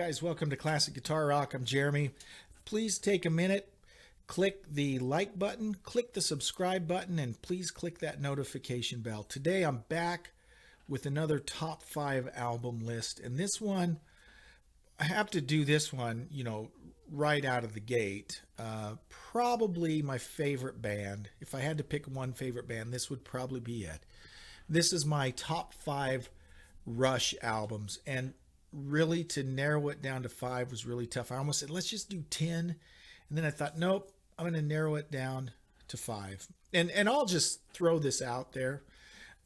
guys, welcome to Classic Guitar Rock. I'm Jeremy. Please take a minute, click the like button, click the subscribe button, and please click that notification bell. Today I'm back with another top 5 album list, and this one, I have to do this one, right out of the gate. Probably my favorite band. If I had to pick one favorite band, this would probably be it. This is my top 5 Rush albums, and really to narrow it down to 5 was really tough. I almost said, let's just do 10. And then I thought, nope, I'm going to narrow it down to 5. And I'll just throw this out there.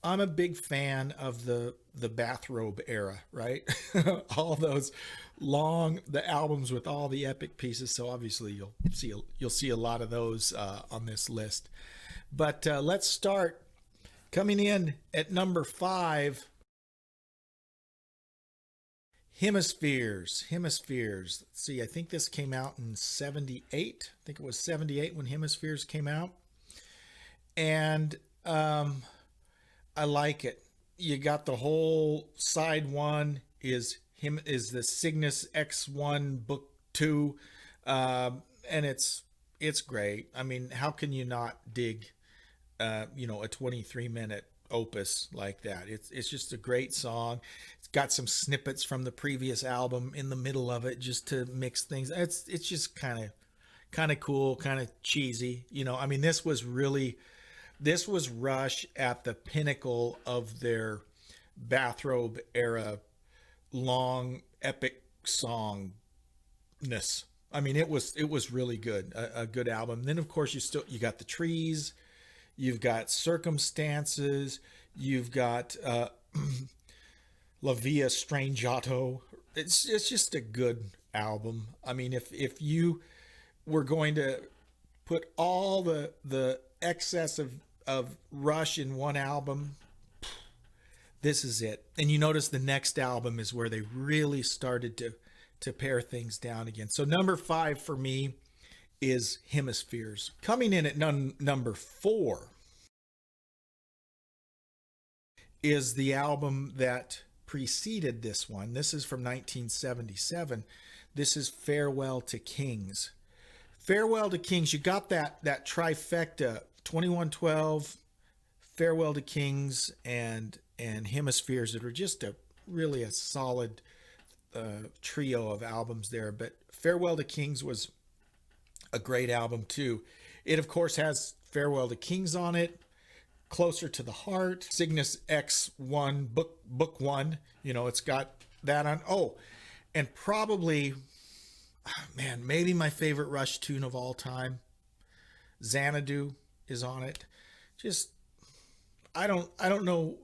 I'm a big fan of the bathrobe era, right? All those the albums with all the epic pieces. So obviously you'll see a lot of those on this list. But let's start. Coming in at number 5, Hemispheres. Let's see, I think this came out in 78. I think it was 78 when Hemispheres came out. And I like it. You got the whole side 1 is the Cygnus X1 book 2. And it's great. I mean, how can you not dig a 23-minute opus like that? It's just a great song. It's got some snippets from the previous album in the middle of it just to mix things. It's just kind of cool, kind of cheesy. I mean, this was Rush at the pinnacle of their bathrobe era long epic songness. I mean, it was really good, a good album. Then of course you got the Trees, you've got Circumstances, you've got La Via Strangiato. It's just a good album. I mean, if you were going to put all the excess of Rush in one album, this is it. And you notice the next album is where they really started to pare things down again. So number 5 for me is Hemispheres. Coming in at number 4 is the album that preceded this one. This is from 1977. This is Farewell to Kings. Farewell to Kings, you got that trifecta, 2112, Farewell to Kings, and Hemispheres, that are just really a solid trio of albums there. But Farewell to Kings was a great album too. It of course has Farewell to Kings on it, Closer to the Heart, Cygnus X1 book 1, it's got that on. Oh, and probably, man, maybe my favorite Rush tune of all time, Xanadu, is on it. Just I don't know.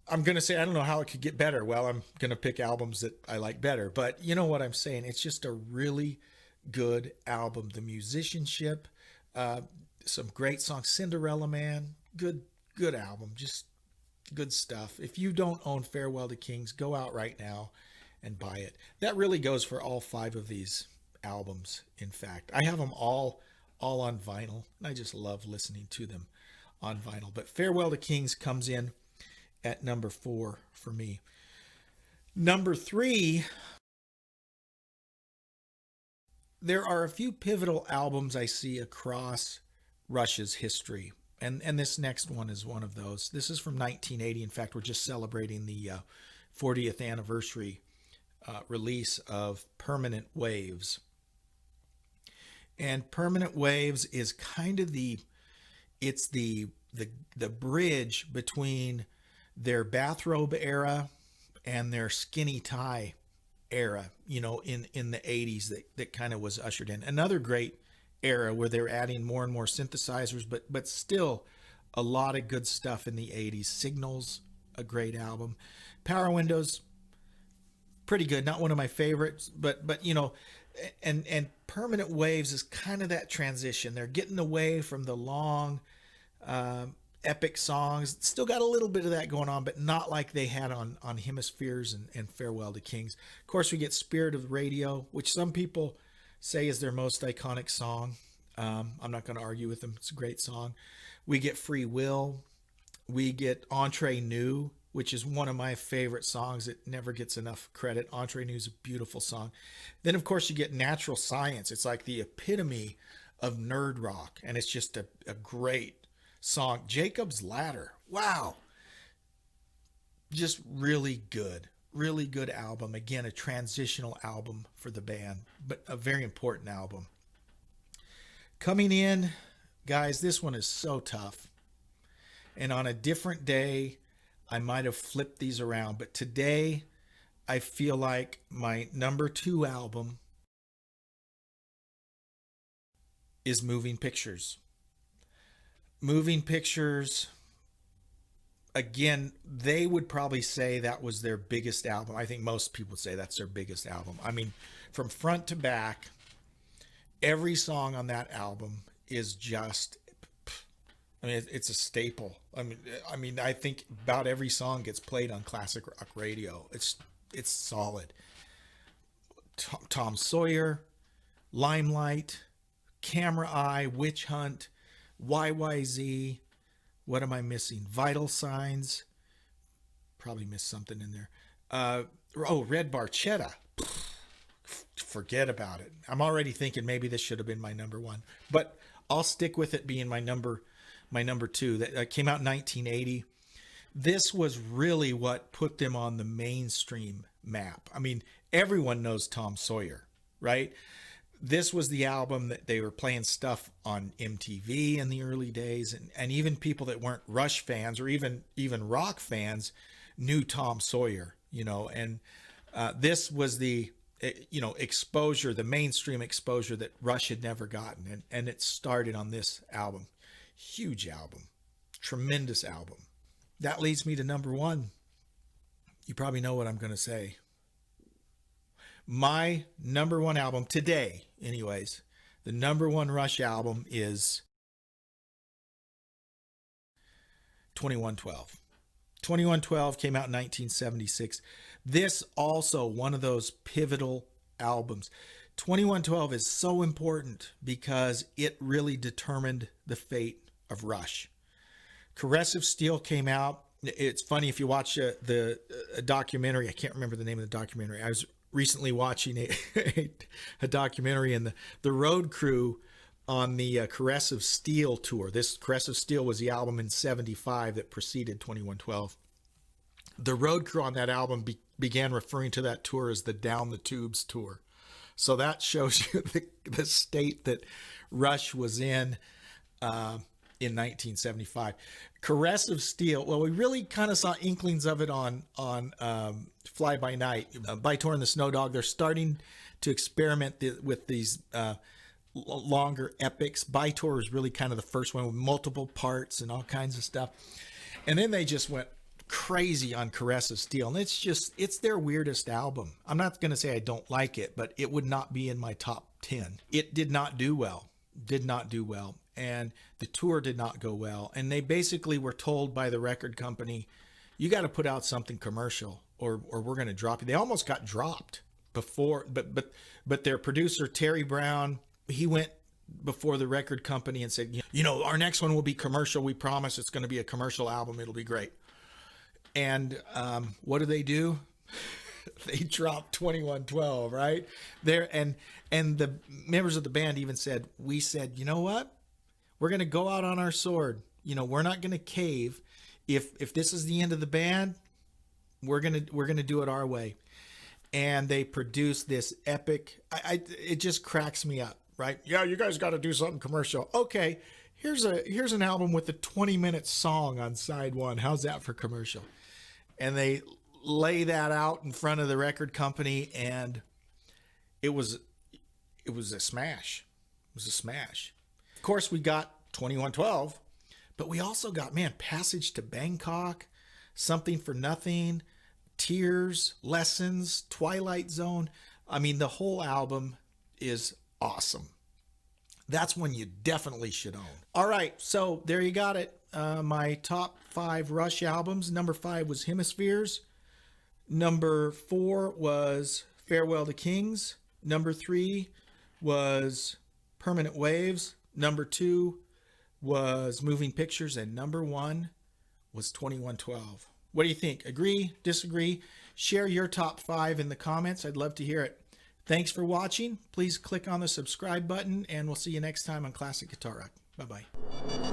I'm going to say I don't know how it could get better. Well, I'm going to pick albums that I like better, but you know what I'm saying? It's just a really good album. The musicianship, some great songs. Cinderella Man, good album. Just good stuff. If you don't own Farewell to Kings, go out right now and buy it. That really goes for all 5 of these albums. In fact, I have them all on vinyl, and I just love listening to them on vinyl. But Farewell to Kings comes in at number 4 for me. Number 3, there are a few pivotal albums I see across Rush's history, and this next one is one of those. This is from 1980. In fact, we're just celebrating the 40th anniversary release of Permanent Waves. And Permanent Waves is kind of the bridge between their bathrobe era and their skinny tie era, in the 80s that kind of was ushered in. Another great era where they're adding more and more synthesizers, but still a lot of good stuff in the 80s. Signals, a great album. Power Windows, pretty good. Not one of my favorites, but and Permanent Waves is kind of that transition. They're getting away from the long epic songs. Still got a little bit of that going on, but not like they had on Hemispheres and Farewell to Kings. Of course, we get Spirit of Radio, which some people say is their most iconic song. I'm not going to argue with them. It's a great song. We get Free Will. We get Entre Nous, which is one of my favorite songs. It never gets enough credit. Entre Nous is a beautiful song. Then, of course, you get Natural Science. It's like the epitome of nerd rock, and it's just a great song. Jacob's Ladder. Wow. Just really good. Really good album. Again, a transitional album for the band, but a very important album. Coming in, guys, this one is so tough. And on a different day, I might have flipped these around. But today, I feel like my number 2 album is Moving Pictures. Moving Pictures, again, they would probably say that was their biggest album. I think most people would say that's their biggest album. I mean, from front to back, every song on that album is just, I mean, it's a staple. I mean, I think about every song gets played on classic rock radio. It's solid. Tom Sawyer, Limelight, Camera Eye, Witch Hunt, YYZ. What am I missing? Vital Signs. Probably missed something in there. Red Barchetta. Forget about it. I'm already thinking maybe this should have been my number 1, but I'll stick with it being my number 2. That came out in 1980. This was really what put them on the mainstream map. I mean, everyone knows Tom Sawyer, right? This was the album that they were playing stuff on MTV in the early days, and even people that weren't Rush fans or even rock fans knew Tom Sawyer, and this was the exposure, the mainstream exposure that Rush had never gotten, and it started on this album. Huge album, tremendous album. That leads me to number 1. You probably know what I'm going to say. My number 1 album today, anyways, the number 1 Rush album is 2112. 2112 came out in 1976. This also one of those pivotal albums. 2112 is so important because it really determined the fate of Rush. Caress of Steel came out. It's funny if you watch a documentary. I can't remember the name of the documentary. I was recently watching a documentary, and the road crew on the Caress of Steel tour. This Caress of Steel was the album in 75 that preceded 2112. The road crew on that album began referring to that tour as the Down the Tubes tour. So that shows you the state that Rush was in 1975. Caress of Steel. Well, we really kind of saw inklings of it on Fly By Night. By-Tor and the Snow Dog, they're starting to experiment with these longer epics. By-Tor was really kind of the first one with multiple parts and all kinds of stuff. And then they just went crazy on Caress of Steel. And it's their weirdest album. I'm not going to say I don't like it, but it would not be in my top 10. It did not do well. And the tour did not go well. And they basically were told by the record company, you got to put out something commercial or we're going to drop you. They almost got dropped before, but their producer, Terry Brown, he went before the record company and said, our next one will be commercial. We promise it's going to be a commercial album. It'll be great. And what do? They dropped 2112, right? There, and the members of the band even said, we said, you know what? We're going to go out on our sword. We're not going to cave. If this is the end of the band, we're going to do it our way. And they produced this epic, it just cracks me up, right? Yeah, you guys got to do something commercial. Okay, here's an album with a 20-minute song on side 1. How's that for commercial? And they lay that out in front of the record company, and it was a smash. It was a smash. Of course, we got 2112, but we also got, Passage to Bangkok, Something for Nothing, Tears, Lessons, Twilight Zone. I mean, the whole album is awesome. That's one you definitely should own. All right, so there you got it. My top 5 Rush albums. Number 5 was Hemispheres. Number 4 was Farewell to Kings. Number 3 was Permanent Waves. Number 2 was Moving Pictures. And number 1 was 2112. What do you think? Agree? Disagree? Share your top 5 in the comments. I'd love to hear it. Thanks for watching. Please click on the subscribe button, and we'll see you next time on Classic Guitar Rock. Bye-bye.